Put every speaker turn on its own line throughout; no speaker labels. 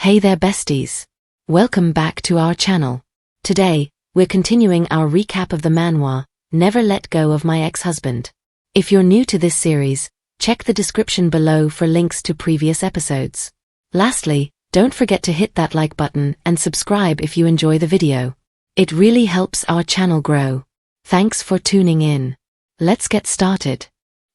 Hey there besties! Welcome back to our channel. Today, we're continuing our recap of the manhwa, Never Let Go of My Ex-Husband. If you're new to this series, check the description below for links to previous episodes. Lastly, don't forget to hit that like button and subscribe if you enjoy the video. It really helps our channel grow. Thanks for tuning in. Let's get started.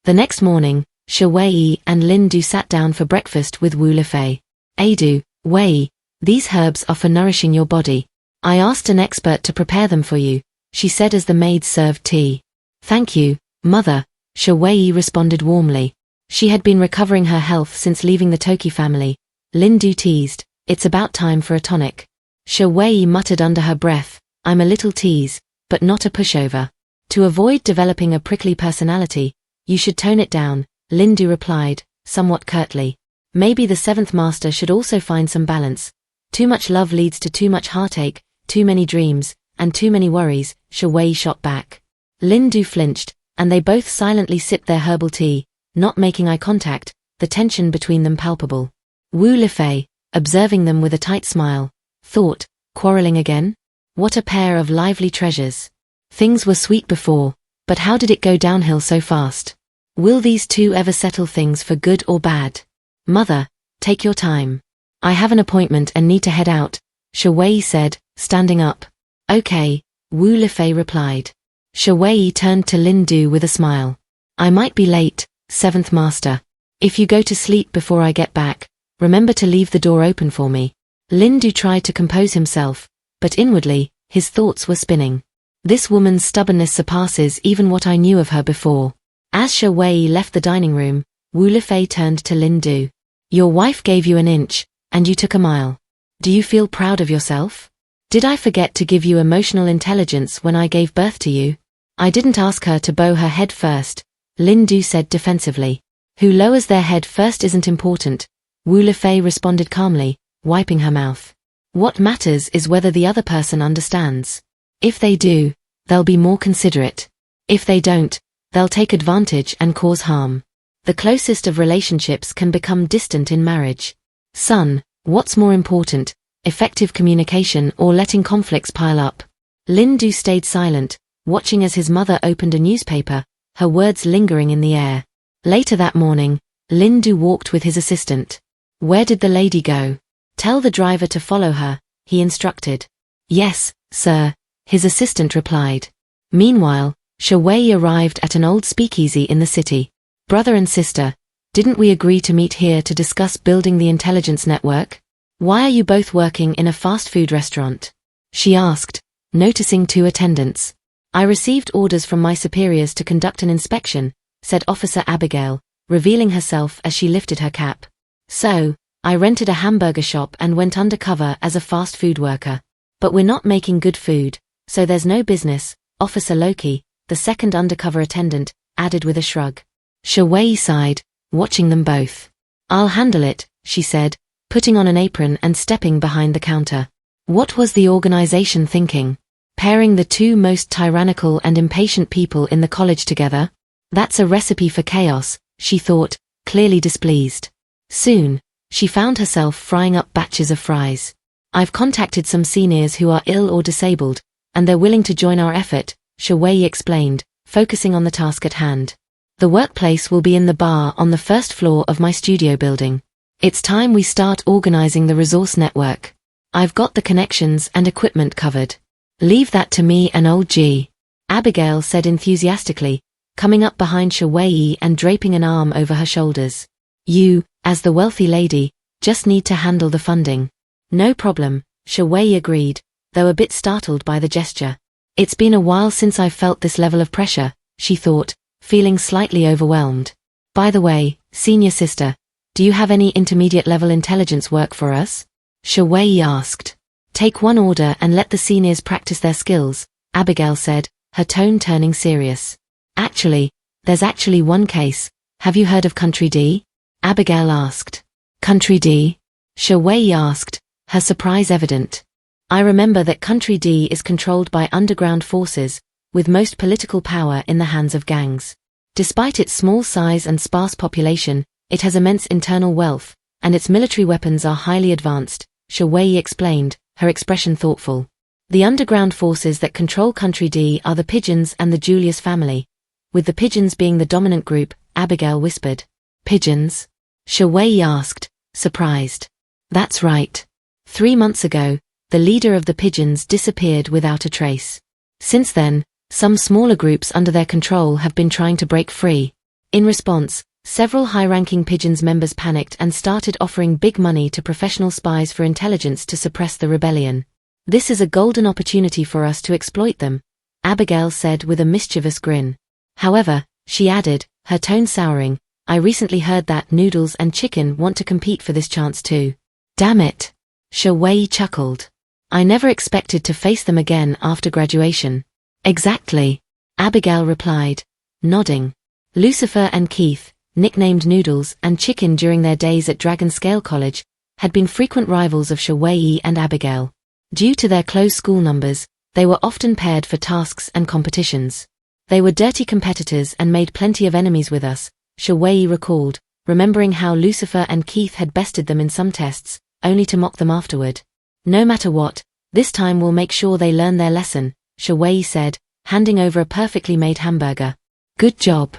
The next morning, Shi Weiyi and Lindu sat down for breakfast with Wu Lifei. Adu, Weiyi, these herbs are for nourishing your body. I asked an expert to prepare them for you, she said as the maids served tea. Thank you, mother, Shi Weiyi responded warmly. She had been recovering her health since leaving the Toki family. Lindu teased, it's about time for a tonic. Shi Weiyi muttered under her breath, I'm a little tease, but not a pushover. To avoid developing a prickly personality, you should tone it down, Lindu replied, somewhat curtly. Maybe the seventh master should also find some balance. Too much love leads to too much heartache, too many dreams, and too many worries, Shi Weiyi shot back. Lindu flinched, and they both silently sipped their herbal tea, not making eye contact, the tension between them palpable. Wu Lifei, observing them with a tight smile, thought, quarreling again? What a pair of lively treasures. Things were sweet before, but how did it go downhill so fast? Will these two ever settle things for good or bad? Mother, take your time. I have an appointment and need to head out, Shi Weiyi said, standing up. Okay, Wu Lifei replied. Shi Weiyi turned to Lindu with a smile. I might be late, seventh master. If you go to sleep before I get back, remember to leave the door open for me. Lindu tried to compose himself, but inwardly, his thoughts were spinning. This woman's stubbornness surpasses even what I knew of her before. As Shi Weiyi left the dining room, Wu Lifei turned to Lindu. Your wife gave you an inch, and you took a mile. Do you feel proud of yourself? Did I forget to give you emotional intelligence when I gave birth to you? I didn't ask her to bow her head first, Lindu said defensively. Who lowers their head first isn't important, Wu Lifei responded calmly, wiping her mouth. What matters is whether the other person understands. If they do, they'll be more considerate. If they don't, they'll take advantage and cause harm. The closest of relationships can become distant in marriage. Son, what's more important, effective communication or letting conflicts pile up? Lindu stayed silent, watching as his mother opened a newspaper, her words lingering in the air. Later that morning, Lindu walked with his assistant. Where did the lady go? Tell the driver to follow her, he instructed. Yes, sir, his assistant replied. Meanwhile, Shi Weiyi arrived at an old speakeasy in the city. Brother and sister, didn't we agree to meet here to discuss building the intelligence network? Why are you both working in a fast food restaurant? She asked, noticing two attendants. I received orders from my superiors to conduct an inspection, said Officer Abigail, revealing herself as she lifted her cap. So, I rented a hamburger shop and went undercover as a fast food worker. But we're not making good food, so there's no business, Officer Loki, the second undercover attendant, added with a shrug. Shi Weiyi sighed, watching them both. I'll handle it, she said, putting on an apron and stepping behind the counter. What was the organization thinking? Pairing the two most tyrannical and impatient people in the college together? That's a recipe for chaos, she thought, clearly displeased. Soon, she found herself frying up batches of fries. I've contacted some seniors who are ill or disabled, and they're willing to join our effort, Shi Weiyi explained, focusing on the task at hand. The workplace will be in the bar on the first floor of my studio building. It's time we start organizing the resource network. I've got the connections and equipment covered. Leave that to me and old G. Abigail said enthusiastically, coming up behind Shi Weiyi and draping an arm over her shoulders. You, as the wealthy lady, just need to handle the funding. No problem, Shi Weiyi agreed, though a bit startled by the gesture. It's been a while since I've felt this level of pressure, she thought, feeling slightly overwhelmed. By the way, senior sister, do you have any intermediate-level intelligence work for us? Shi Weiyi asked. Take one order and let the seniors practice their skills, Abigail said, her tone turning serious. There's actually one case. Have you heard of Country D? Abigail asked. Country D? Shi Weiyi asked, her surprise evident. I remember that Country D is controlled by underground forces, with most political power in the hands of gangs. Despite its small size and sparse population, it has immense internal wealth, and its military weapons are highly advanced, Shi Weiyi explained, her expression thoughtful. The underground forces that control Country D are the Pigeons and the Julius family, with the Pigeons being the dominant group, Abigail whispered. Pigeons? Shi Weiyi asked, surprised. That's right. 3 months ago, the leader of the Pigeons disappeared without a trace. Since then, some smaller groups under their control have been trying to break free. In response, several high-ranking Pigeons members panicked and started offering big money to professional spies for intelligence to suppress the rebellion. This is a golden opportunity for us to exploit them, Abigail said with a mischievous grin. However, she added, her tone souring, I recently heard that Noodles and Chicken want to compete for this chance too. Damn it. Shi Weiyi chuckled. I never expected to face them again after graduation. Exactly. Abigail replied, nodding. Lucifer and Keith, nicknamed Noodles and Chicken during their days at Dragon Scale College, had been frequent rivals of Shi Weiyi and Abigail. Due to their close school numbers, they were often paired for tasks and competitions. They were dirty competitors and made plenty of enemies with us, Shi Weiyi recalled, remembering how Lucifer and Keith had bested them in some tests, only to mock them afterward. No matter what, this time we'll make sure they learn their lesson, Shi Weiyi said, handing over a perfectly made hamburger. Good job.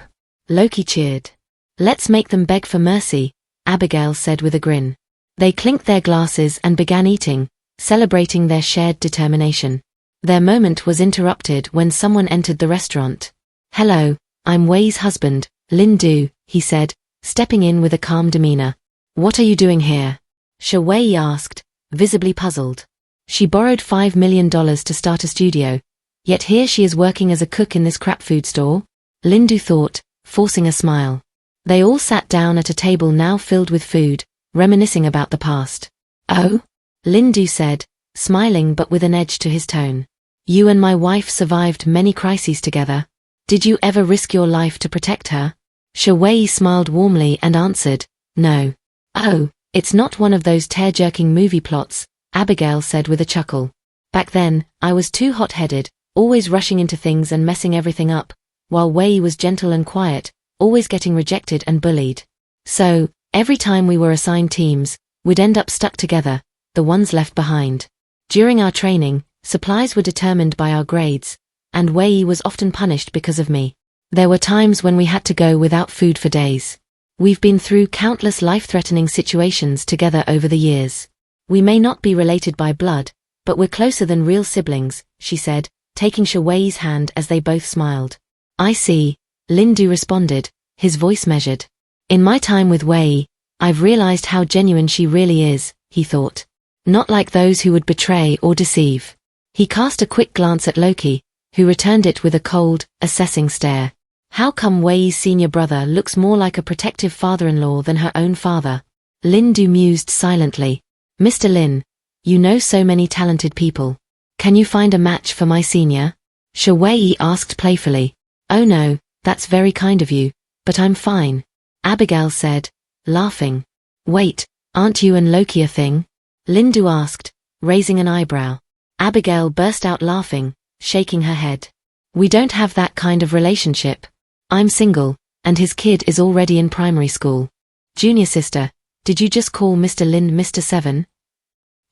Loki cheered. Let's make them beg for mercy, Abigail said with a grin. They clinked their glasses and began eating, celebrating their shared determination. Their moment was interrupted when someone entered the restaurant. Hello, I'm Wei's husband, Lindu, he said, stepping in with a calm demeanor. What are you doing here? Shi Weiyi asked, visibly puzzled. She borrowed $5 million to start a studio, yet here she is working as a cook in this crap food store? Lindu thought, forcing a smile. They all sat down at a table now filled with food, reminiscing about the past. Oh? Lindu said, smiling but with an edge to his tone. You and my wife survived many crises together. Did you ever risk your life to protect her? Shi Weiyi smiled warmly and answered, no. Oh, it's not one of those tear-jerking movie plots, Abigail said with a chuckle. Back then, I was too hot-headed, always rushing into things and messing everything up, while Weiyi was gentle and quiet, always getting rejected and bullied. So, every time we were assigned teams, we'd end up stuck together, the ones left behind. During our training, supplies were determined by our grades, and Weiyi was often punished because of me. There were times when we had to go without food for days. We've been through countless life-threatening situations together over the years. We may not be related by blood, but we're closer than real siblings, she said, taking Shi Weiyi's hand as they both smiled. I see, Lindu responded, his voice measured. In my time with Weiyi, I've realized how genuine she really is, he thought. Not like those who would betray or deceive. He cast a quick glance at Loki, who returned it with a cold, assessing stare. How come Weiyi's senior brother looks more like a protective father-in-law than her own father? Lindu mused silently. Mr. Lin, you know so many talented people. Can you find a match for my senior? Shi Weiyi asked playfully. Oh no, that's very kind of you, but I'm fine, Abigail said, laughing. Wait, aren't you and Loki a thing? Lindu asked, raising an eyebrow. Abigail burst out laughing, shaking her head. We don't have that kind of relationship. I'm single, and his kid is already in primary school. Junior sister, did you just call Mr. Lin Mr. 7?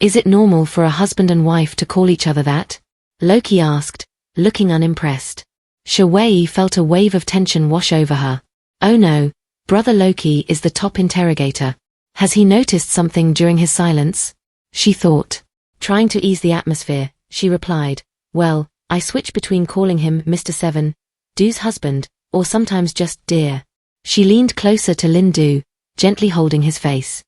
Is it normal for a husband and wife to call each other that? Loki asked, looking unimpressed. Shi Weiyi felt a wave of tension wash over her. Oh no, brother Loki is the top interrogator. Has he noticed something during his silence? She thought. Trying to ease the atmosphere, she replied, well, I switch between calling him Mr. 7, Du's husband, or sometimes just dear. She leaned closer to Lindu, gently holding his face.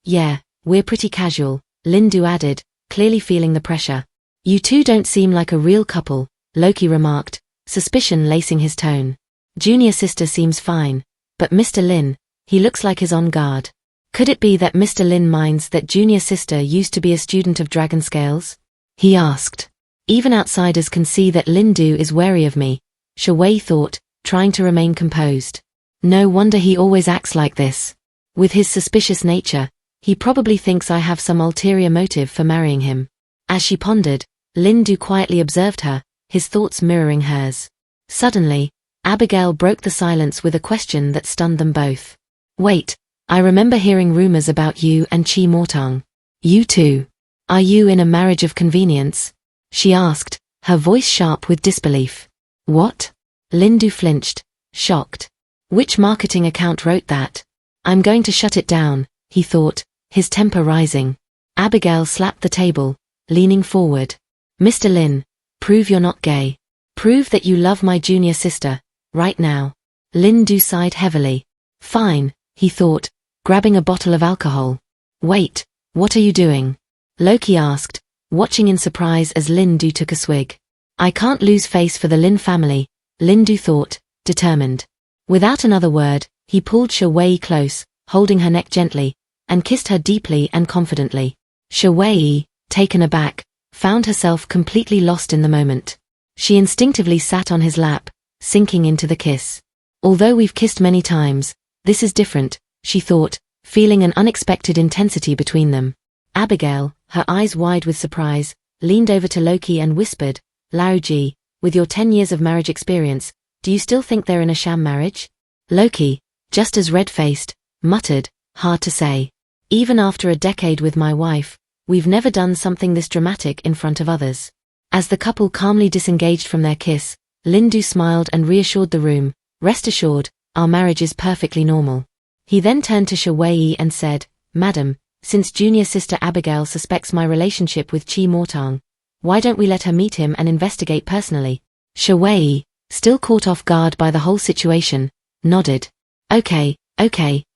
Yeah, we're pretty casual, Lindu added, clearly feeling the pressure. You two don't seem like a real couple, Loki remarked, suspicion lacing his tone. Junior sister seems fine, but Mr. Lin, he looks like he's on guard. Could it be that Mr. Lin minds that junior sister used to be a student of dragon scales? He asked. Even outsiders can see that Lindu is wary of me, Shi Weiyi thought, trying to remain composed. No wonder he always acts like this. With his suspicious nature, he probably thinks I have some ulterior motive for marrying him. As she pondered, Lindu quietly observed her, his thoughts mirroring hers. Suddenly, Abigail broke the silence with a question that stunned them both. Wait, I remember hearing rumors about you and Chi Mortang. You too. Are you in a marriage of convenience? She asked, her voice sharp with disbelief. What? Lindu flinched, shocked. Which marketing account wrote that? I'm going to shut it down, he thought, his temper rising. Abigail slapped the table, leaning forward. Mr. Lin, prove you're not gay. Prove that you love my junior sister, right now. Lindu sighed heavily. Fine, he thought, grabbing a bottle of alcohol. Wait, what are you doing? Loki asked, watching in surprise as Lindu took a swig. I can't lose face for the Lin family, Lindu thought, determined. Without another word, he pulled Shi Weiyi close, holding her neck gently, and kissed her deeply and confidently. Shi Weiyi, taken aback, found herself completely lost in the moment. She instinctively sat on his lap, sinking into the kiss. Although we've kissed many times, this is different, she thought, feeling an unexpected intensity between them. Abigail, her eyes wide with surprise, leaned over to Loki and whispered, Lauji, with your 10 years of marriage experience, do you still think they're in a sham marriage? Loki, just as red-faced, muttered, hard to say. Even after a decade with my wife, we've never done something this dramatic in front of others. As the couple calmly disengaged from their kiss, Lindu smiled and reassured the room, rest assured, our marriage is perfectly normal. He then turned to Shi Weiyi and said, Madam, since junior sister Abigail suspects my relationship with Chi Mortang, why don't we let her meet him and investigate personally? Shi Weiyi, still caught off guard by the whole situation, nodded. Okay,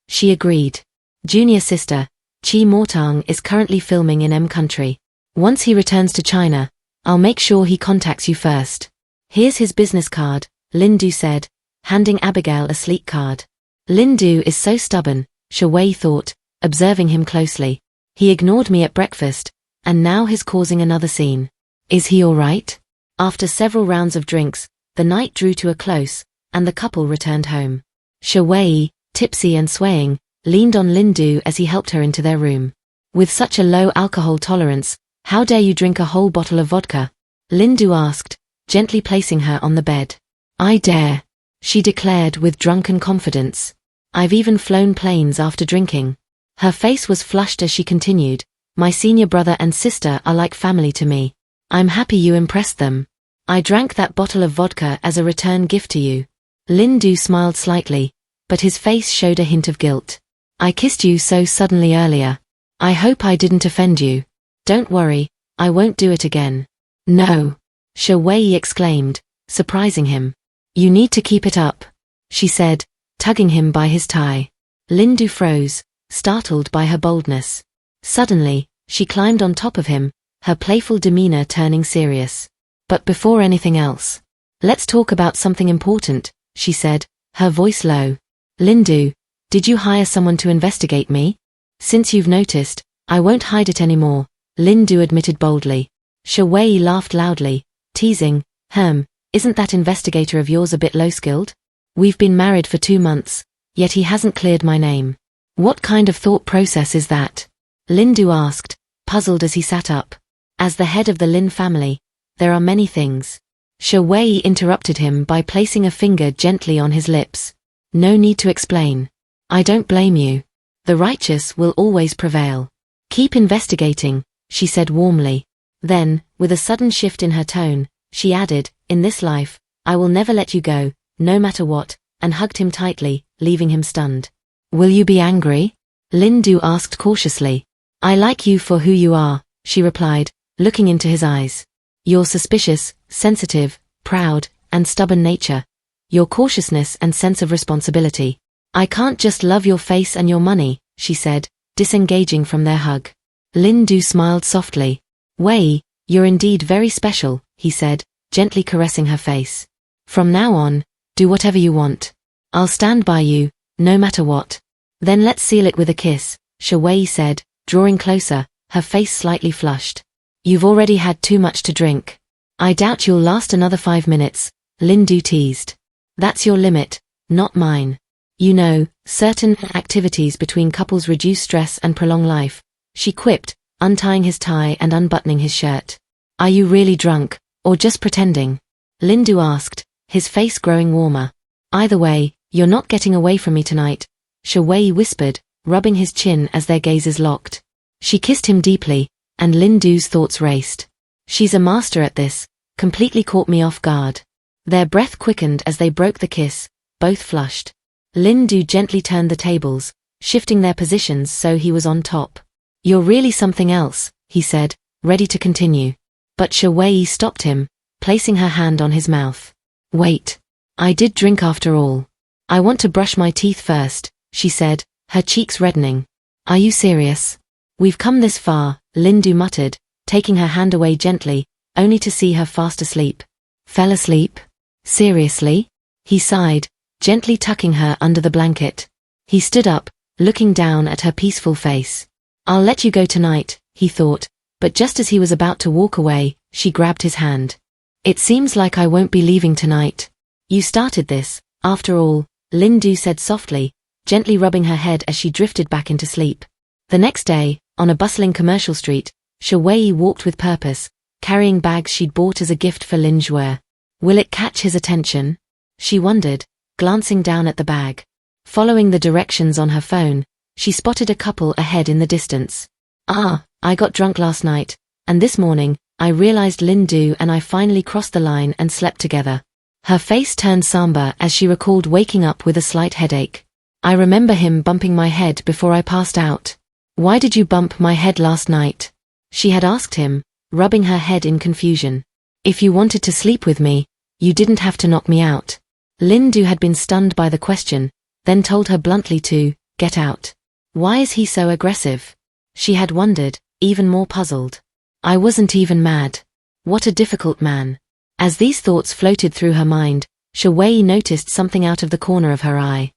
she agreed. Junior sister, Chi Mortang is currently filming in M country. Once he returns to China, I'll make sure he contacts you first. Here's his business card, Lindu said, handing Abigail a sleek card. Lindu is so stubborn, Shi Weiyi thought, observing him closely. He ignored me at breakfast, and now he's causing another scene. Is he all right? After several rounds of drinks, the night drew to a close, and the couple returned home. Shi Weiyi, tipsy and swaying, leaned on Lindu as he helped her into their room. With such a low alcohol tolerance, how dare you drink a whole bottle of vodka? Lindu asked, gently placing her on the bed. I dare, she declared with drunken confidence. I've even flown planes after drinking. Her face was flushed as she continued, my senior brother and sister are like family to me. I'm happy you impressed them. I drank that bottle of vodka as a return gift to you. Lindu smiled slightly, but his face showed a hint of guilt. I kissed you so suddenly earlier. I hope I didn't offend you. Don't worry, I won't do it again. No, Shi Weiyi exclaimed, surprising him. You need to keep it up, she said, tugging him by his tie. Lindu froze, startled by her boldness. Suddenly, she climbed on top of him, her playful demeanor turning serious. But before anything else, let's talk about something important, she said, her voice low. Lindu, did you hire someone to investigate me? Since you've noticed, I won't hide it anymore, Lindu admitted boldly. Shi Weiyi laughed loudly, teasing, isn't that investigator of yours a bit low-skilled? We've been married for 2 months, yet he hasn't cleared my name. What kind of thought process is that? Lindu asked, puzzled as he sat up. As the head of the Lin family, there are many things. Shi Weiyi interrupted him by placing a finger gently on his lips. No need to explain. I don't blame you. The righteous will always prevail. Keep investigating, she said warmly. Then, with a sudden shift in her tone, she added, in this life, I will never let you go, no matter what, and hugged him tightly, leaving him stunned. Will you be angry? Lindu asked cautiously. I like you for who you are, she replied, looking into his eyes. Your suspicious, sensitive, proud, and stubborn nature. Your cautiousness and sense of responsibility. I can't just love your face and your money, she said, disengaging from their hug. Lindu smiled softly. Wei, you're indeed very special, he said, gently caressing her face. From now on, do whatever you want. I'll stand by you, no matter what. Then let's seal it with a kiss, Shi Weiyi said, drawing closer, her face slightly flushed. You've already had too much to drink. I doubt you'll last another 5 minutes, Lindu teased. That's your limit, not mine. You know, certain activities between couples reduce stress and prolong life, she quipped, untying his tie and unbuttoning his shirt. Are you really drunk, or just pretending? Lindu asked, his face growing warmer. Either way, you're not getting away from me tonight, Shi Weiyi whispered, rubbing his chin as their gazes locked. She kissed him deeply, and Lindu's thoughts raced. She's a master at this, completely caught me off guard. Their breath quickened as they broke the kiss, both flushed. Lindu gently turned the tables, shifting their positions so he was on top. You're really something else, he said, ready to continue. But Shi Weiyi stopped him, placing her hand on his mouth. Wait. I did drink after all. I want to brush my teeth first, she said, her cheeks reddening. Are you serious? We've come this far, Lindu muttered, taking her hand away gently, only to see her fast asleep. Fell asleep? Seriously? He sighed, gently tucking her under the blanket. He stood up, looking down at her peaceful face. I'll let you go tonight, he thought, but just as he was about to walk away, she grabbed his hand. It seems like I won't be leaving tonight. You started this, after all, Lindu said softly, gently rubbing her head as she drifted back into sleep. The next day, on a bustling commercial street, Shi Weiyi walked with purpose, carrying bags she'd bought as a gift for Lindu. Will it catch his attention? She wondered, glancing down at the bag. Following the directions on her phone, she spotted a couple ahead in the distance. I got drunk last night, and this morning, I realized Lindu and I finally crossed the line and slept together. Her face turned somber as she recalled waking up with a slight headache. I remember him bumping my head before I passed out. Why did you bump my head last night? She had asked him, rubbing her head in confusion. If you wanted to sleep with me, you didn't have to knock me out. Lindu had been stunned by the question, then told her bluntly to get out. Why is he so aggressive? She had wondered, even more puzzled. I wasn't even mad. What a difficult man. As these thoughts floated through her mind, Shi Weiyi noticed something out of the corner of her eye.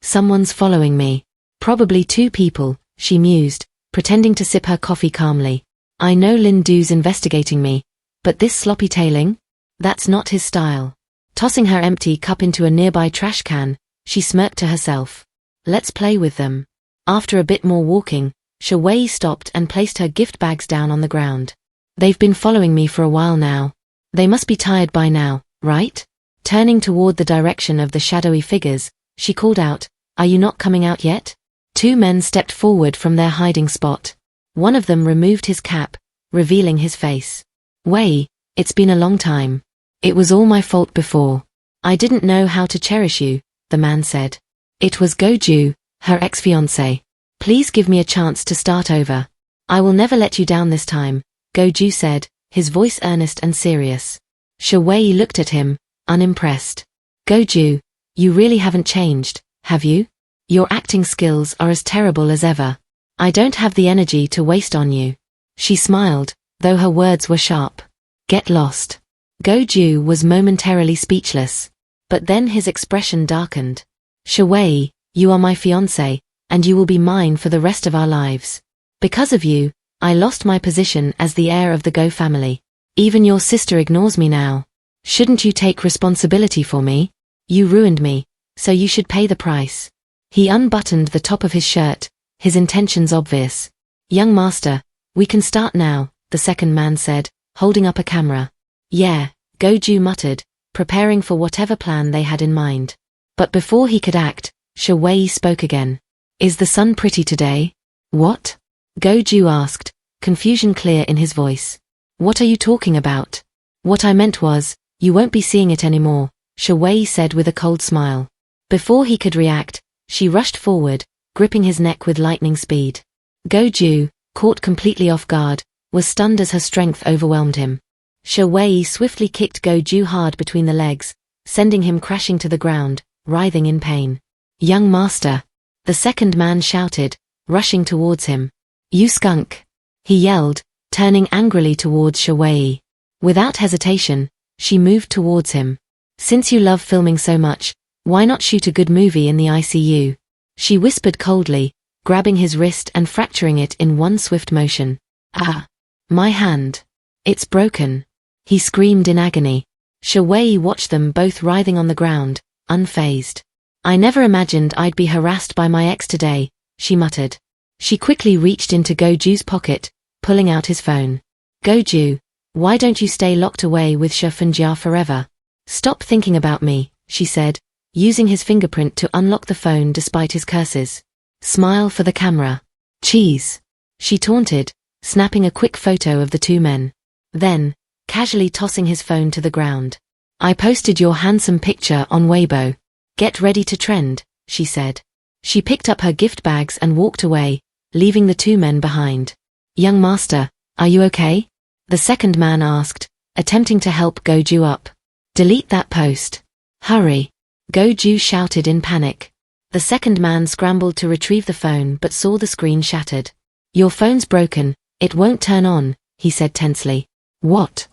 Someone's following me. Probably two people, she mused, pretending to sip her coffee calmly. I know Lindu's investigating me, but this sloppy tailing? That's not his style. Tossing her empty cup into a nearby trash can, she smirked to herself. Let's play with them. After a bit more walking, Shi Weiyi stopped and placed her gift bags down on the ground. They've been following me for a while now. They must be tired by now, right? Turning toward the direction of the shadowy figures, she called out, Are you not coming out yet? Two men stepped forward from their hiding spot. One of them removed his cap, revealing his face. Weiyi, it's been a long time. It was all my fault before. I didn't know how to cherish you, the man said. It was Goju, her ex-fiancé. Please give me a chance to start over. I will never let you down this time, Goju said, his voice earnest and serious. Shi Weiyi looked at him, unimpressed. Goju, you really haven't changed, have you? Your acting skills are as terrible as ever. I don't have the energy to waste on you. She smiled, though her words were sharp. Get lost. Goju was momentarily speechless. But then his expression darkened. Shi Weiyi, you are my fiancé, and you will be mine for the rest of our lives. Because of you, I lost my position as the heir of the Go family. Even your sister ignores me now. Shouldn't you take responsibility for me? You ruined me, so you should pay the price. He unbuttoned the top of his shirt, his intentions obvious. Young master, we can start now, the second man said, holding up a camera. Yeah, Goju muttered, preparing for whatever plan they had in mind. But before he could act, Shi Weiyi spoke again. Is the sun pretty today? What? Goju asked, confusion clear in his voice. What are you talking about? What I meant was, you won't be seeing it anymore, Shi Weiyi said with a cold smile. Before he could react, she rushed forward, gripping his neck with lightning speed. Goju, caught completely off guard, was stunned as her strength overwhelmed him. Shi Weiyi swiftly kicked Goju hard between the legs, sending him crashing to the ground, writhing in pain. Young master! The second man shouted, rushing towards him. You skunk! He yelled, turning angrily towards Shi Weiyi. Without hesitation, she moved towards him. Since you love filming so much, why not shoot a good movie in the ICU? She whispered coldly, grabbing his wrist and fracturing it in one swift motion. Ah! My hand! It's broken! He screamed in agony. Shi Weiyi watched them both writhing on the ground, unfazed. I never imagined I'd be harassed by my ex today, she muttered. She quickly reached into Goju's pocket, pulling out his phone. Goju, why don't you stay locked away with Shi Funjia forever? Stop thinking about me, she said, using his fingerprint to unlock the phone despite his curses. Smile for the camera. Cheese. she taunted, snapping a quick photo of the two men. Then, casually tossing his phone to the ground. I posted your handsome picture on Weibo. Get ready to trend, she said. She picked up her gift bags and walked away, leaving the two men behind. Young master, are you okay? The second man asked, attempting to help Goju up. Delete that post. Hurry. Goju shouted in panic. The second man scrambled to retrieve the phone but saw the screen shattered. Your phone's broken, it won't turn on, he said tensely. What?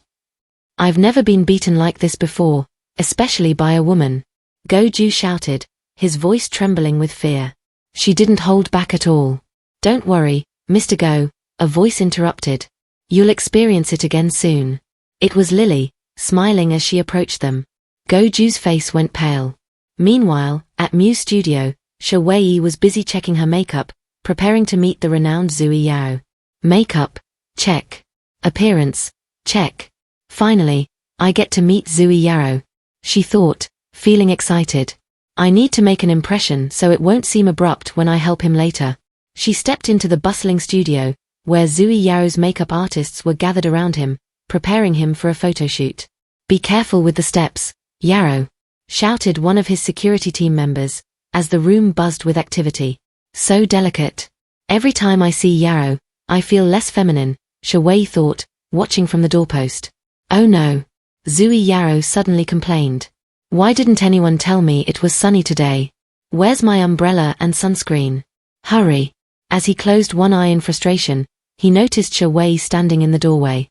I've never been beaten like this before, especially by a woman. Goju shouted, his voice trembling with fear. She didn't hold back at all. Don't worry, Mr. Go, a voice interrupted. You'll experience it again soon. It was Lily, smiling as she approached them. Goju's face went pale. Meanwhile, at Mew's studio, Shi Weiyi was busy checking her makeup, preparing to meet the renowned Zui Yao. Makeup, check. Appearance, check. Finally, I get to meet Zui Yao, she thought, feeling excited. I need to make an impression so it won't seem abrupt when I help him later. She stepped into the bustling studio, where Zui Yao's makeup artists were gathered around him, preparing him for a photo shoot. Be careful with the steps, Yao, shouted one of his security team members, as the room buzzed with activity. So delicate. Every time I see Yao, I feel less feminine, Shi Weiyi thought, watching from the doorpost. Oh no. Zui Yao suddenly complained. Why didn't anyone tell me it was sunny today? Where's my umbrella and sunscreen? Hurry. As he closed one eye in frustration, he noticed Shi Weiyi standing in the doorway.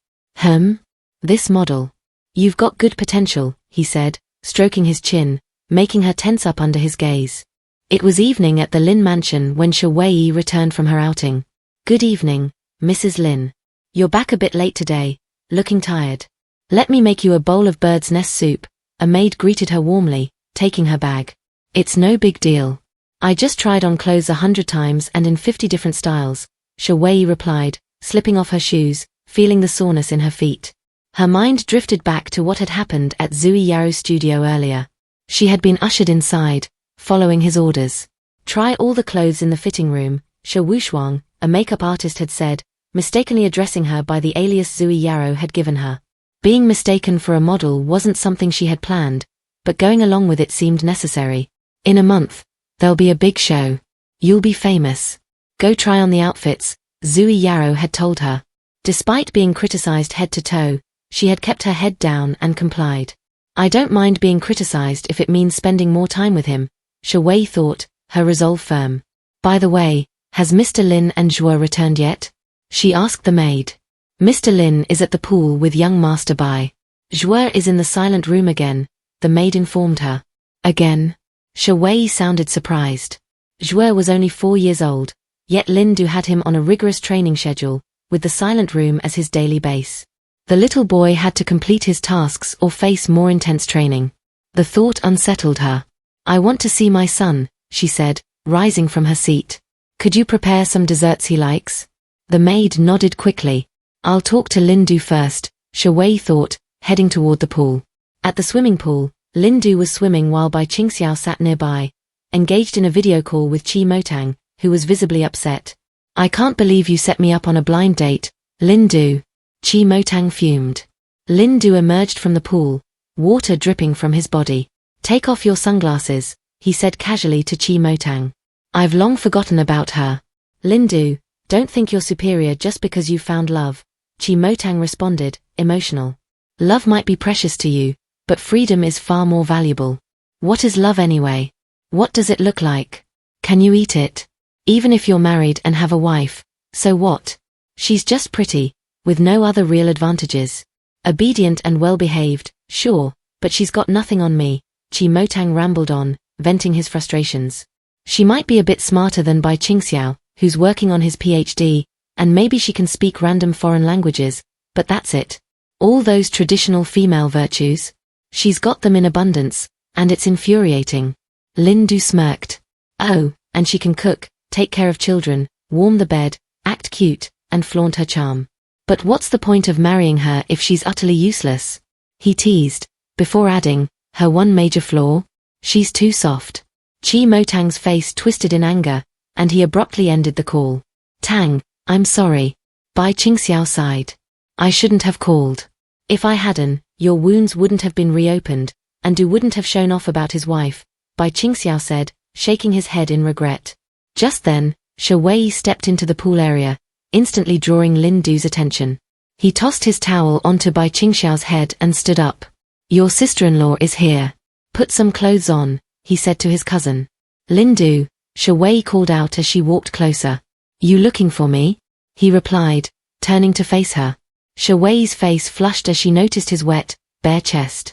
This model. You've got good potential, he said, stroking his chin, making her tense up under his gaze. It was evening at the Lin mansion when Shi Weiyi returned from her outing. Good evening, Mrs. Lin. You're back a bit late today, looking tired. Let me make you a bowl of bird's nest soup, a maid greeted her warmly, taking her bag. It's no big deal. I just tried on clothes 100 times and in 50 different styles, Shi Weiyi replied, slipping off her shoes, feeling the soreness in her feet. Her mind drifted back to what had happened at Zui Yao's studio earlier. She had been ushered inside, following his orders. Try all the clothes in the fitting room, Shi Wuxuang, a makeup artist had said, mistakenly addressing her by the alias Zui Yao had given her. Being mistaken for a model wasn't something she had planned, but going along with it seemed necessary. In a month, there'll be a big show. You'll be famous. Go try on the outfits, Zui Yao had told her. Despite being criticized head to toe, she had kept her head down and complied. I don't mind being criticized if it means spending more time with him, Shi Weiyi thought, her resolve firm. By the way, has Mr. Lin and Zhuo returned yet? She asked the maid. Mr. Lin is at the pool with young Master Bai. Zhuo is in the silent room again, the maid informed her. Again? Shi Weiyi sounded surprised. Zhuo was only 4 years old, yet Lindu had him on a rigorous training schedule, with the silent room as his daily base. The little boy had to complete his tasks or face more intense training. The thought unsettled her. I want to see my son, she said, rising from her seat. Could you prepare some desserts he likes? The maid nodded quickly. I'll talk to Lindu first, Shi Weiyi thought, heading toward the pool. At the swimming pool, Lindu was swimming while Bai Qingxiao sat nearby, engaged in a video call with Qi Motang, who was visibly upset. I can't believe you set me up on a blind date, Lindu. Qi Motang fumed. Lindu emerged from the pool, water dripping from his body. Take off your sunglasses, he said casually to Qi Motang. I've long forgotten about her. Lindu, don't think you're superior just because you've found love, Qi Motang responded, emotional. Love might be precious to you, but freedom is far more valuable. What is love anyway? What does it look like? Can you eat it? Even if you're married and have a wife, so what? She's just pretty, with no other real advantages. Obedient and well-behaved, sure, but she's got nothing on me, Qi Motang rambled on, venting his frustrations. She might be a bit smarter than Bai Qingxiao, who's working on his PhD, and maybe she can speak random foreign languages, but that's it. All those traditional female virtues? She's got them in abundance, and it's infuriating. Lindu smirked. Oh, and she can cook, take care of children, warm the bed, act cute, and flaunt her charm. But what's the point of marrying her if she's utterly useless? He teased, before adding, her one major flaw? She's too soft. Qi Motang's face twisted in anger, and he abruptly ended the call. Tang, I'm sorry. Bai Qingxiao sighed. I shouldn't have called. If I hadn't, your wounds wouldn't have been reopened, and Du wouldn't have shown off about his wife, Bai Qingxiao said, shaking his head in regret. Just then, Shi Weiyi stepped into the pool area, instantly drawing Lindu's attention. He tossed his towel onto Bai Qingxiao's head and stood up. Your sister-in-law is here. Put some clothes on, he said to his cousin. Lindu, Shi Weiyi called out as she walked closer. You looking for me? He replied, turning to face her. Shi Weiyi's face flushed as she noticed his wet, bare chest.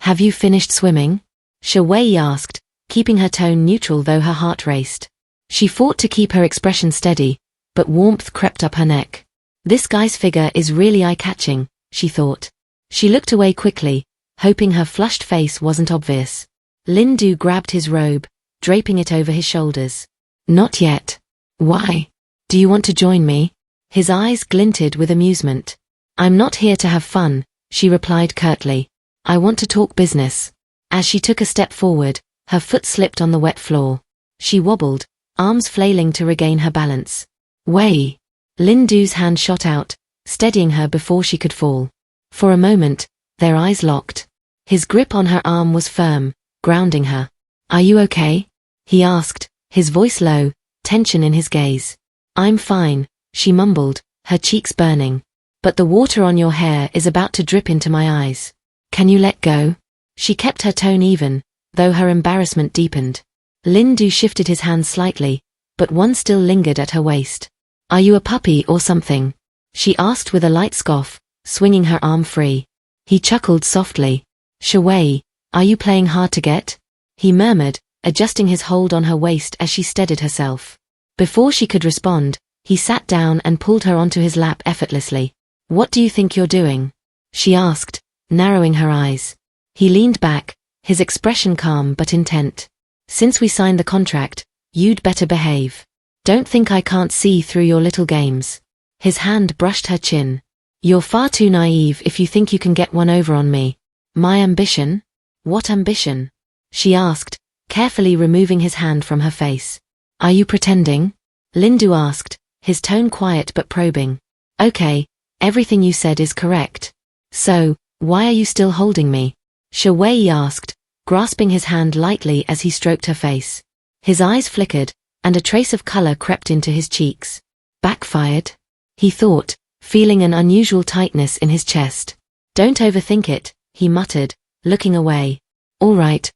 Have you finished swimming? Shi Weiyi asked, keeping her tone neutral though her heart raced. She fought to keep her expression steady, but warmth crept up her neck. This guy's figure is really eye-catching, she thought. She looked away quickly, hoping her flushed face wasn't obvious. Lindu grabbed his robe, draping it over his shoulders. Not yet. Why? Do you want to join me? His eyes glinted with amusement. I'm not here to have fun, she replied curtly. I want to talk business. As she took a step forward, her foot slipped on the wet floor. She wobbled, arms flailing to regain her balance. Weiyi. Lindu's hand shot out, steadying her before she could fall. For a moment, their eyes locked. His grip on her arm was firm, grounding her. Are you okay? He asked, his voice low, tension in his gaze. I'm fine, she mumbled, her cheeks burning. But the water on your hair is about to drip into my eyes. Can you let go? She kept her tone even, though her embarrassment deepened. Lindu shifted his hands slightly, but one still lingered at her waist. Are you a puppy or something? She asked with a light scoff, swinging her arm free. He chuckled softly. Shi Weiyi, are you playing hard to get? He murmured, adjusting his hold on her waist as she steadied herself. Before she could respond, he sat down and pulled her onto his lap effortlessly. What do you think you're doing? She asked, narrowing her eyes. He leaned back, his expression calm but intent. Since we signed the contract, you'd better behave. Don't think I can't see through your little games. His hand brushed her chin. You're far too naive if you think you can get one over on me. My ambition? What ambition? She asked, carefully removing his hand from her face. Are you pretending? Lindu asked, his tone quiet but probing. Okay, everything you said is correct. So, why are you still holding me? Shi Weiyi asked, grasping his hand lightly as he stroked her face. His eyes flickered, and a trace of color crept into his cheeks. Backfired? He thought, feeling an unusual tightness in his chest. Don't overthink it, he muttered, looking away. All right,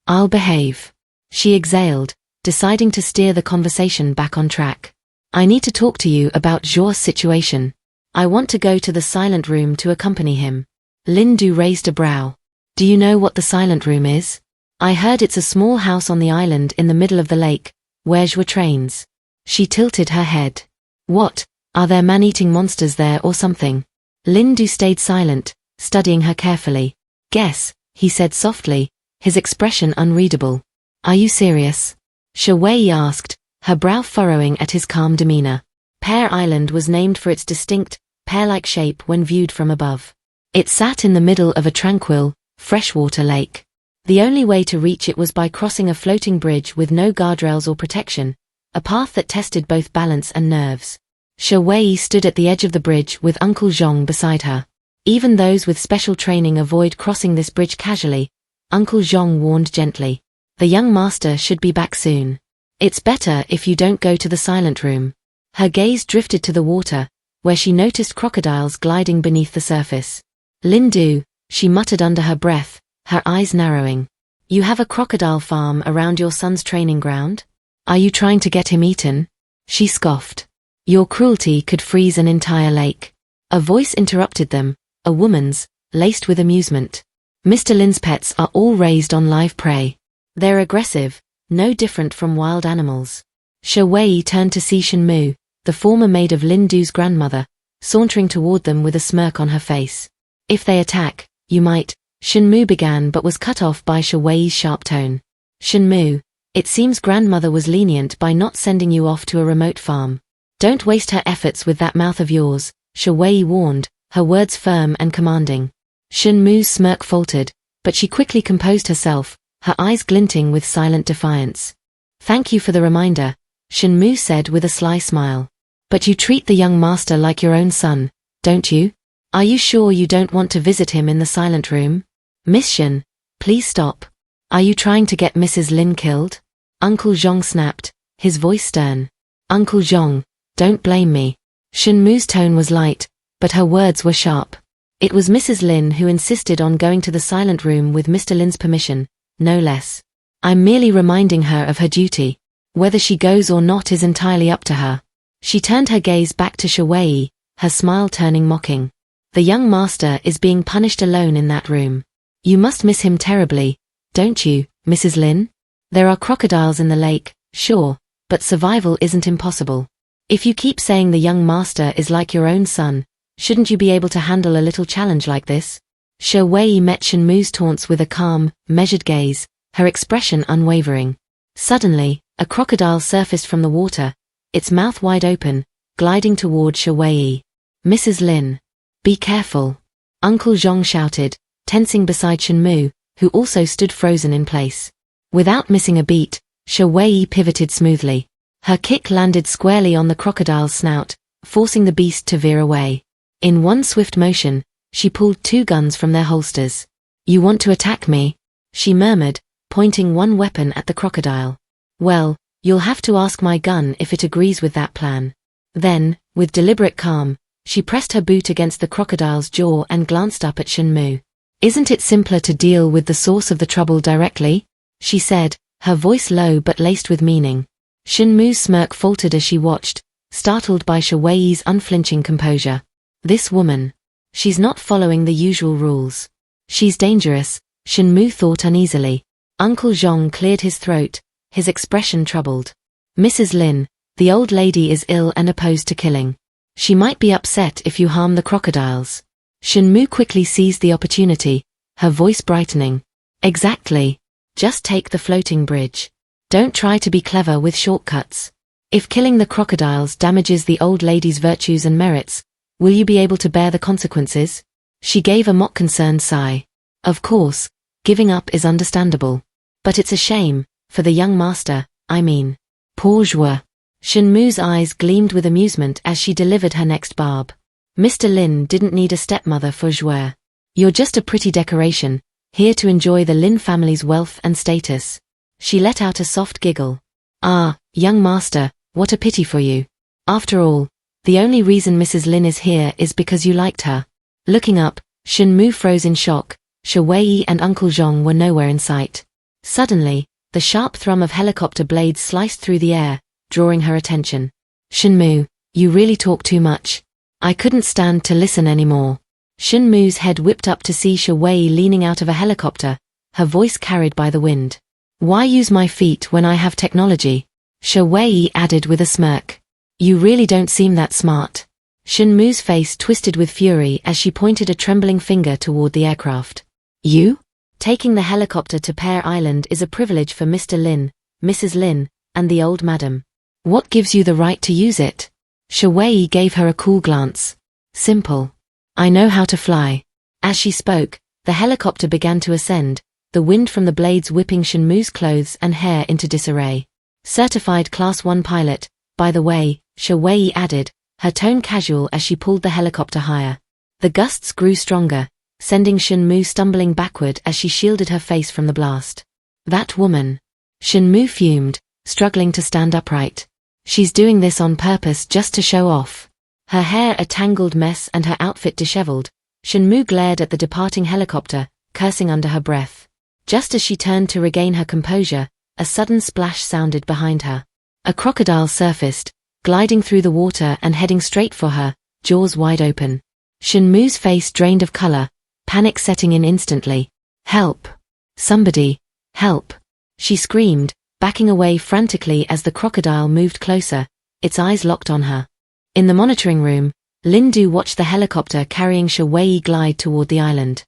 I'll behave. She exhaled, deciding to steer the conversation back on track. I need to talk to you about Zhuo's situation. I want to go to the silent room to accompany him. Lindu raised a brow. Do you know what the silent room is? I heard it's a small house on the island in the middle of the lake, where Zhuo trains. She tilted her head. What, are there man-eating monsters there or something? Lindu stayed silent, studying her carefully. Guess, he said softly, his expression unreadable. Are you serious? Shi Weiyi asked, her brow furrowing at his calm demeanor. Pear Island was named for its distinct, pear-like shape when viewed from above. It sat in the middle of a tranquil, freshwater lake. The only way to reach it was by crossing a floating bridge with no guardrails or protection, a path that tested both balance and nerves. Shi Weiyi stood at the edge of the bridge with Uncle Zhong beside her. Even those with special training avoid crossing this bridge casually, Uncle Zhong warned gently. The young master should be back soon. It's better if you don't go to the silent room. Her gaze drifted to the water, where she noticed crocodiles gliding beneath the surface. Lindu, she muttered under her breath, her eyes narrowing. You have a crocodile farm around your son's training ground? Are you trying to get him eaten? She scoffed. Your cruelty could freeze an entire lake. A voice interrupted them, a woman's, laced with amusement. Mr. Lin's pets are all raised on live prey. They're aggressive, no different from wild animals. Shi Weiyi turned to see Shenmu, the former maid of Lindu's grandmother, sauntering toward them with a smirk on her face. If they attack, you might, Shenmu began but was cut off by Shi Weiyi's sharp tone. Shenmu, it seems grandmother was lenient by not sending you off to a remote farm. Don't waste her efforts with that mouth of yours, Shi Weiyi warned, her words firm and commanding. Shenmu's smirk faltered, but she quickly composed herself, her eyes glinting with silent defiance. Thank you for the reminder, Shenmu said with a sly smile. But you treat the young master like your own son, don't you? Are you sure you don't want to visit him in the silent room? Miss Shin, please stop. Are you trying to get Mrs. Lin killed? Uncle Zhong snapped, his voice stern. Uncle Zhong, don't blame me. Shin Mu's tone was light, but her words were sharp. It was Mrs. Lin who insisted on going to the silent room with Mr. Lin's permission, no less. I'm merely reminding her of her duty. Whether she goes or not is entirely up to her. She turned her gaze back to Shi Weiyi, her smile turning mocking. The young master is being punished alone in that room. You must miss him terribly, don't you, Mrs. Lin? There are crocodiles in the lake, sure, but survival isn't impossible. If you keep saying the young master is like your own son, shouldn't you be able to handle a little challenge like this? Shi Weiyi met Shin Mu's taunts with a calm, measured gaze, her expression unwavering. Suddenly, a crocodile surfaced from the water, its mouth wide open, gliding toward Shi Weiyi. Mrs. Lin. Be careful. Uncle Zhong shouted, tensing beside Shin Mu, who also stood frozen in place. Without missing a beat, Shi Weiyi pivoted smoothly. Her kick landed squarely on the crocodile's snout, forcing the beast to veer away. In one swift motion, she pulled two guns from their holsters. You want to attack me? She murmured, pointing one weapon at the crocodile. Well, you'll have to ask my gun if it agrees with that plan. Then, with deliberate calm, she pressed her boot against the crocodile's jaw and glanced up at Shin Mu. Isn't it simpler to deal with the source of the trouble directly? She said, her voice low but laced with meaning. Shin Mu's smirk faltered as she watched, startled by Shi Weiyi's unflinching composure. This woman. She's not following the usual rules. She's dangerous, Shin Mu thought uneasily. Uncle Zhong cleared his throat, his expression troubled. Mrs. Lin, the old lady is ill and opposed to killing. She might be upset if you harm the crocodiles. Shin Mu quickly seized the opportunity, her voice brightening. Exactly. Just take the floating bridge. Don't try to be clever with shortcuts. If killing the crocodiles damages the old lady's virtues and merits, will you be able to bear the consequences? She gave a mock-concerned sigh. Of course, giving up is understandable. But it's a shame, for the young master, I mean. Pour jouer. Shin Mu's eyes gleamed with amusement as she delivered her next barb. Mr. Lin didn't need a stepmother for jouer. You're just a pretty decoration, here to enjoy the Lin family's wealth and status. She let out a soft giggle. Ah, young master, what a pity for you. After all, the only reason Mrs. Lin is here is because you liked her. Looking up, Shin Mu froze in shock. Shi Weiyi and Uncle Zhong were nowhere in sight. Suddenly, the sharp thrum of helicopter blades sliced through the air, drawing her attention. Shin Mu, you really talk too much. I couldn't stand to listen anymore. Shin Mu's head whipped up to see Shi Weiyi leaning out of a helicopter, her voice carried by the wind. Why use my feet when I have technology? Shi Weiyi added with a smirk. You really don't seem that smart. Shin Mu's face twisted with fury as she pointed a trembling finger toward the aircraft. You? Taking the helicopter to Pear Island is a privilege for Mr. Lin, Mrs. Lin, and the old madam. What gives you the right to use it? Shi Weiyi gave her a cool glance. Simple. I know how to fly. As she spoke, the helicopter began to ascend, the wind from the blades whipping Shin Mu's clothes and hair into disarray. Certified Class 1 pilot, by the way, Shi Weiyi added, her tone casual as she pulled the helicopter higher. The gusts grew stronger, sending Shin Mu stumbling backward as she shielded her face from the blast. That woman. Shin Mu fumed, struggling to stand upright. She's doing this on purpose just to show off. Her hair a tangled mess and her outfit disheveled, Shin Mu glared at the departing helicopter, cursing under her breath. Just as she turned to regain her composure, a sudden splash sounded behind her. A crocodile surfaced, gliding through the water and heading straight for her, jaws wide open. Shin Mu's face drained of color, panic setting in instantly. Help! Somebody! Help! She screamed, backing away frantically as the crocodile moved closer, its eyes locked on her. In the monitoring room, Lindu watched the helicopter carrying Shi Weiyi glide toward the island.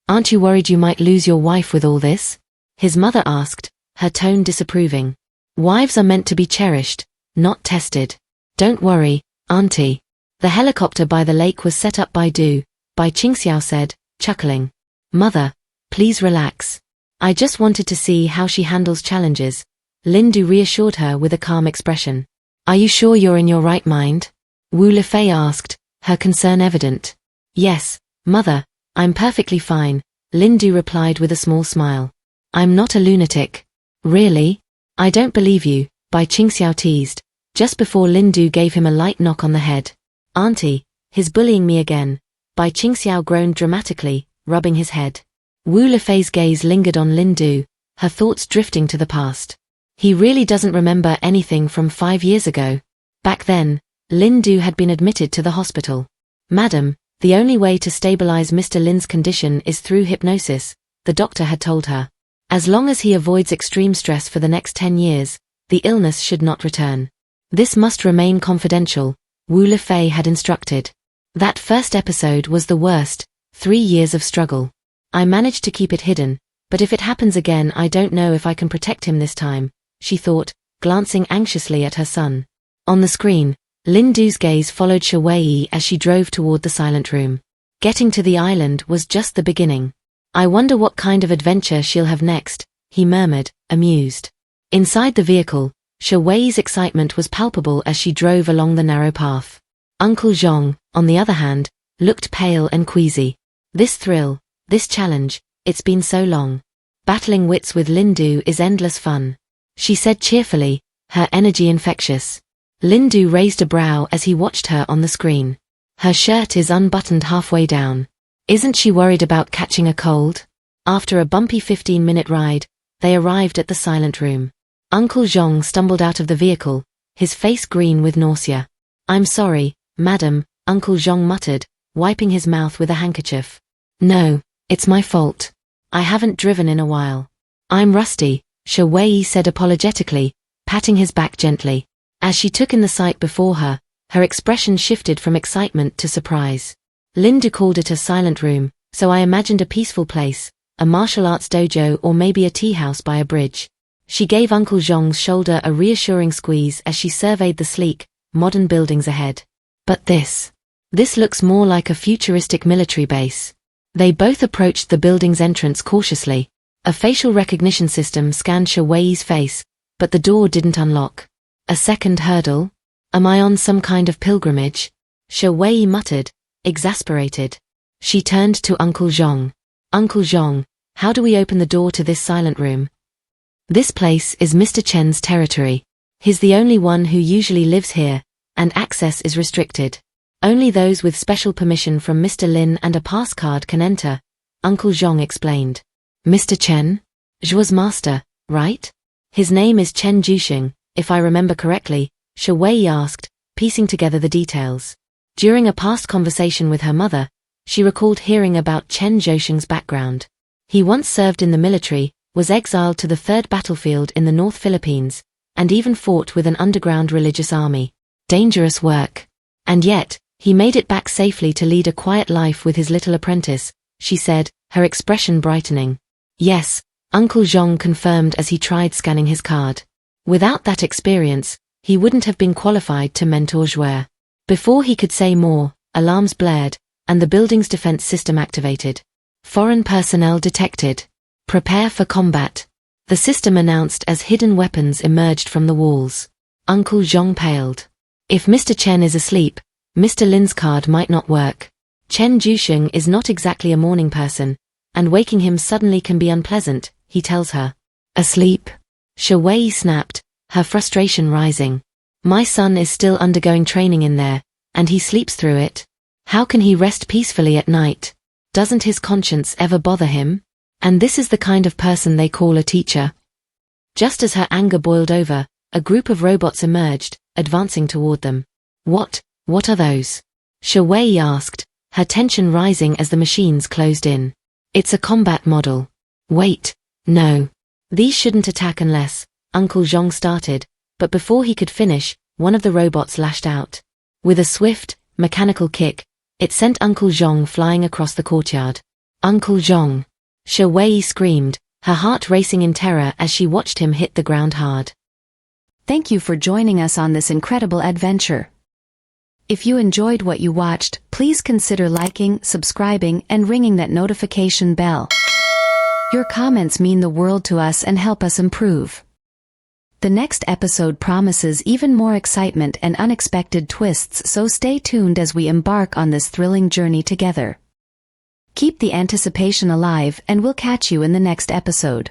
Aren't you worried you might lose your wife with all this? His mother asked, her tone disapproving. Wives are meant to be cherished, not tested. Don't worry, auntie. The helicopter by the lake was set up by Qingxiao said, chuckling. Mother, please relax. I just wanted to see how she handles challenges. Lindu reassured her with a calm expression. Are you sure you're in your right mind? Wu Lefei asked, her concern evident. Yes, mother, I'm perfectly fine, Lindu replied with a small smile. I'm not a lunatic. Really? I don't believe you, Bai Qingxiao teased, just before Lindu gave him a light knock on the head. Auntie, he's bullying me again, Bai Qingxiao groaned dramatically, rubbing his head. Wu Lefei's gaze lingered on Lindu, her thoughts drifting to the past. He really doesn't remember anything from 5 years ago. Back then, Lindu had been admitted to the hospital. Madam, the only way to stabilize Mr. Lin's condition is through hypnosis, the doctor had told her. As long as he avoids extreme stress for the next 10 years, the illness should not return. This must remain confidential, Wu Lefei had instructed. That first episode was the worst, 3 years of struggle. I managed to keep it hidden, but if it happens again I don't know if I can protect him this time, she thought, glancing anxiously at her son. On the screen, Lindu's gaze followed Shi Weiyi as she drove toward the silent room. Getting to the island was just the beginning. I wonder what kind of adventure she'll have next, he murmured, amused. Inside the vehicle, Shi Weiyi's excitement was palpable as she drove along the narrow path. Uncle Zhong, on the other hand, looked pale and queasy. This thrill, this challenge, it's been so long. Battling wits with Lindu is endless fun, she said cheerfully, her energy infectious. Lindu raised a brow as he watched her on the screen. Her shirt is unbuttoned halfway down. Isn't she worried about catching a cold? After a bumpy 15-minute ride, they arrived at the silent room. Uncle Zhong stumbled out of the vehicle, his face green with nausea. I'm sorry, madam, Uncle Zhong muttered, wiping his mouth with a handkerchief. No, it's my fault. I haven't driven in a while. I'm rusty, Shi Weiyi said apologetically, patting his back gently. As she took in the sight before her, her expression shifted from excitement to surprise. Lindu called it a silent room, so I imagined a peaceful place, a martial arts dojo or maybe a tea house by a bridge. She gave Uncle Zhong's shoulder a reassuring squeeze as she surveyed the sleek, modern buildings ahead. But this looks more like a futuristic military base. They both approached the building's entrance cautiously. A facial recognition system scanned Shi Weiyi's face, but the door didn't unlock. A second hurdle? Am I on some kind of pilgrimage? Shi Weiyi muttered, exasperated. She turned to Uncle Zhong. Uncle Zhong, how do we open the door to this silent room? This place is Mr. Chen's territory. He's the only one who usually lives here, and access is restricted. Only those with special permission from Mr. Lin and a pass card can enter, Uncle Zhong explained. Mr. Chen? Zhuo's master, right? His name is Chen Juxing, if I remember correctly, Shi Weiyi asked, piecing together the details. During a past conversation with her mother, she recalled hearing about Chen Juxing's background. He once served in the military, was exiled to the 3rd battlefield in the North Philippines, and even fought with an underground religious army. Dangerous work. And yet, he made it back safely to lead a quiet life with his little apprentice, she said, her expression brightening. Yes, Uncle Zhong confirmed as he tried scanning his card. Without that experience, he wouldn't have been qualified to mentor Zhuo. Before he could say more, alarms blared, and the building's defense system activated. Foreign personnel detected. Prepare for combat. The system announced as hidden weapons emerged from the walls. Uncle Zhong paled. If Mr. Chen is asleep, Mr. Lin's card might not work. Chen Juxing is not exactly a morning person, and waking him suddenly can be unpleasant, he tells her. Asleep? Shi Weiyi snapped, her frustration rising. My son is still undergoing training in there, and he sleeps through it. How can he rest peacefully at night? Doesn't his conscience ever bother him? And this is the kind of person they call a teacher. Just as her anger boiled over, a group of robots emerged, advancing toward them. What are those? Shi Weiyi asked, her tension rising as the machines closed in. It's a combat model. Wait, no. These shouldn't attack unless, Uncle Zhong started, but before he could finish, one of the robots lashed out. With a swift, mechanical kick, it sent Uncle Zhong flying across the courtyard. Uncle Zhong! Shi Weiyi screamed, her heart racing in terror as she watched him hit the ground hard. Thank you for joining us on this incredible adventure. If you enjoyed what you watched, please consider liking, subscribing, and ringing that notification bell. Your comments mean the world to us and help us improve. The next episode promises even more excitement and unexpected twists, so stay tuned as we embark on this thrilling journey together. Keep the anticipation alive, and we'll catch you in the next episode.